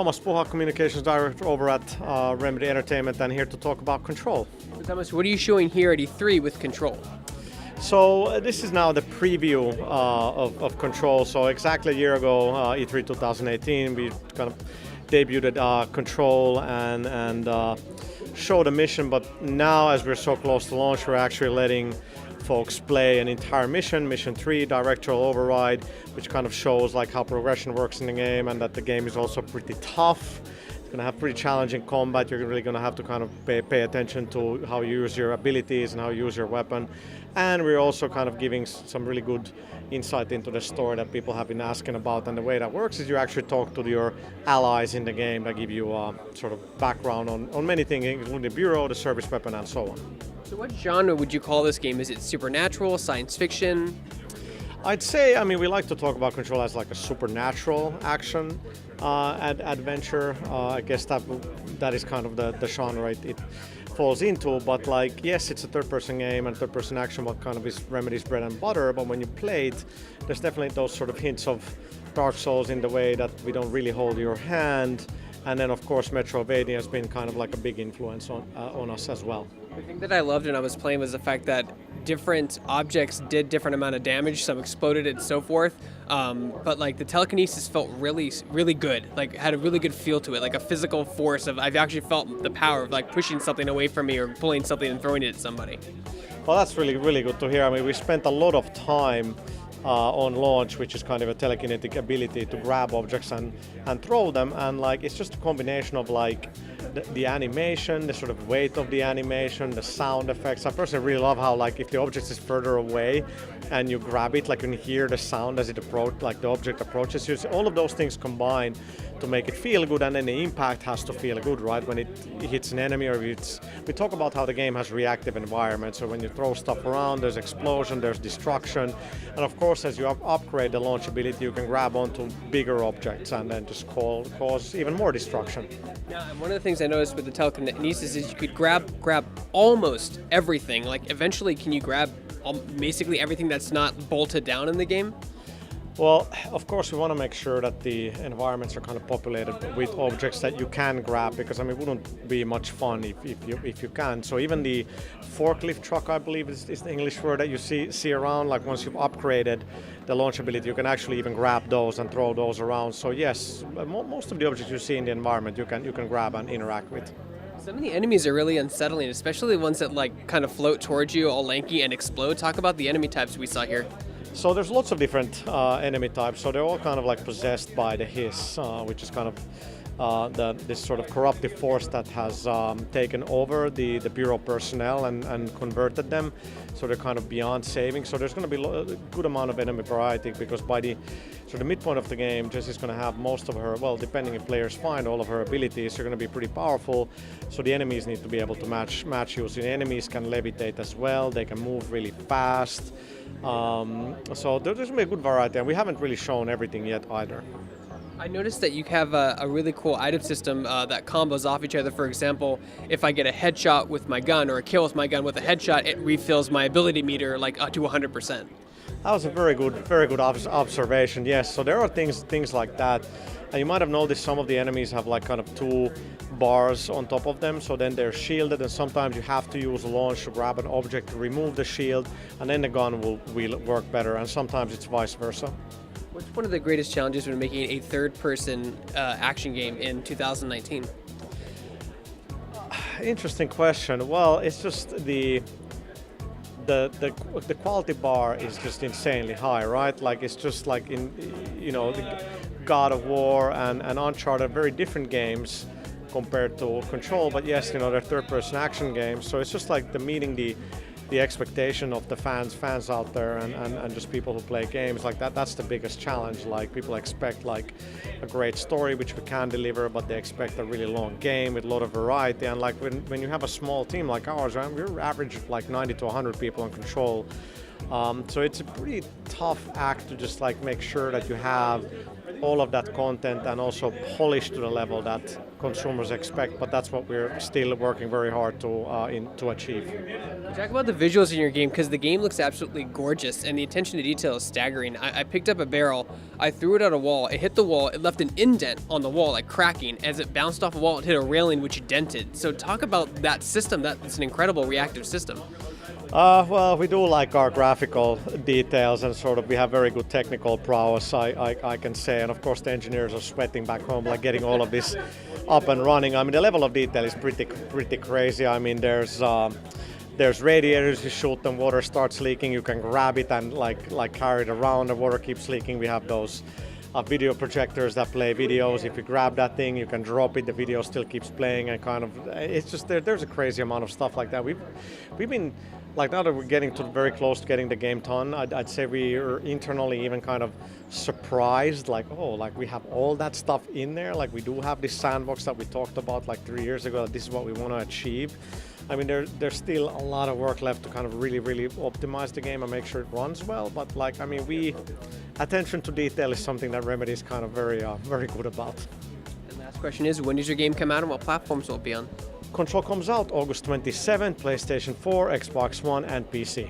Thomas Puha, Communications Director over at Remedy Entertainment, and here to talk about Control. So Thomas, what are you showing here at E3 with Control? So this is now the preview of Control. So exactly a year ago, E3 2018, we kind of debuted Control and showed a mission, but now as we're so close to launch, we're actually letting folks play an entire mission 3, Directorial Override, which kind of shows like how progression works in the game and that the game is also pretty tough. It's going to have pretty challenging combat. You're really going to have to kind of pay attention to how you use your abilities and how you use your weapon. And we're also kind of giving some really good insight into the story that people have been asking about. And the way that works is you actually talk to your allies in the game that give you sort of background on many things, including the bureau, the service weapon, and so on. So what genre would you call this game? Is it supernatural, science fiction? I'd say, I mean, we like to talk about Control as like a supernatural action adventure. I guess that is kind of the genre it falls into. But like, yes, it's a third-person game and third-person action, what kind of is Remedy's bread and butter. But when you play it, there's definitely those sort of hints of Dark Souls in the way that we don't really hold your hand. And then, of course, Metroidvania has been kind of like a big influence on us as well. The thing that I loved when I was playing was the fact that different objects did different amount of damage, some exploded and so forth, but like the telekinesis felt really, really good, like had a really good feel to it, like a physical force of, I've actually felt the power of like pushing something away from me or pulling something and throwing it at somebody. Well, that's really, really good to hear. I mean, we spent a lot of time on launch, which is kind of a telekinetic ability to grab objects and throw them, and like it's just a combination of like the animation, the sort of weight of the animation, the sound effects. I personally really love how like if the object is further away and you grab it, like you can hear the sound as it like the object approaches you. So all of those things combine to make it feel good, and then the impact has to feel good, right? When it hits an enemy, or we talk about how the game has reactive environments. So when you throw stuff around, there's explosion, there's destruction, and of course, as you upgrade the launch ability, you can grab onto bigger objects and then just cause even more destruction. Yeah, and one of the things I noticed with the telekinesis is you could grab almost everything. Like eventually, can you grab basically everything that's not bolted down in the game? Well, of course, we want to make sure that the environments are kind of populated with objects that you can grab, because I mean, it wouldn't be much fun if you can. So even the forklift truck, I believe is the English word that you see around, like once you've upgraded the launch ability, you can actually even grab those and throw those around. So yes, most of the objects you see in the environment, you can grab and interact with. Some of the enemies are really unsettling, especially the ones that like kind of float towards you, all lanky and explode. Talk about the enemy types we saw here. So there's lots of different enemy types. So they're all kind of like possessed by the hiss, which is kind of this sort of corruptive force that has taken over the bureau personnel and converted them. So they're kind of beyond saving. So there's going to be a good amount of enemy variety, because by the midpoint of the game, Jessie's going to have most of her, well, depending if players find all of her abilities, are going to be pretty powerful. So the enemies need to be able to match you. So the enemies can levitate as well. They can move really fast. So there's going to be a good variety, and we haven't really shown everything yet either. I noticed that you have a really cool item system that combos off each other. For example, if I get a headshot with my gun or a kill with my gun with a headshot, it refills my ability meter like to 100%. That was a very good observation. Yes, so there are things like that. And you might have noticed some of the enemies have like kind of 2 bars on top of them, so then they're shielded, and sometimes you have to use a launch to grab an object to remove the shield, and then the gun will work better, and sometimes it's vice versa. What's one of the greatest challenges when making a third-person action game in 2019? Interesting question. Well, it's just the quality bar is just insanely high, right? Like it's just like in the God of War and Uncharted, very different games compared to Control, but yes, they're third-person action games. So it's just like meeting the expectation of the fans out there and just people who play games like that. That's the biggest challenge. Like people expect like a great story, which we can deliver, but they expect a really long game with a lot of variety. And like when you have a small team like ours, right, we're average like 90 to 100 people on Control. So it's a pretty tough act to just like make sure that you have all of that content and also polished to the level that consumers expect. But that's what we're still working very hard to achieve. Talk about the visuals in your game, because the game looks absolutely gorgeous and the attention to detail is staggering. I picked up a barrel, I threw it at a wall, it hit the wall, it left an indent on the wall, like cracking. As it bounced off a wall, it hit a railing which dented. So talk about that system. That's an incredible reactive system. Well, we do like our graphical details and sort of we have very good technical prowess, I can say. And of course the engineers are sweating back home, like getting all of this up and running. I mean, the level of detail is pretty crazy. I mean, there's radiators, you shoot them, water starts leaking, you can grab it and like carry it around, the water keeps leaking. We have those video projectors that play videos. If you grab that thing, you can drop it, the video still keeps playing, and kind of, it's just, there's a crazy amount of stuff like that. We've been, like now that we're getting to very close to getting the game done, I'd say we are internally even kind of surprised, like, oh, like we have all that stuff in there, like we do have this sandbox that we talked about like 3 years ago, this is what we want to achieve. I mean, there's still a lot of work left to kind of really optimize the game and make sure it runs well, but like, I mean, attention to detail is something that Remedy is kind of very good about. And last question is, when does your game come out and what platforms will it be on? Control comes out August 27th, PlayStation 4, Xbox One and PC.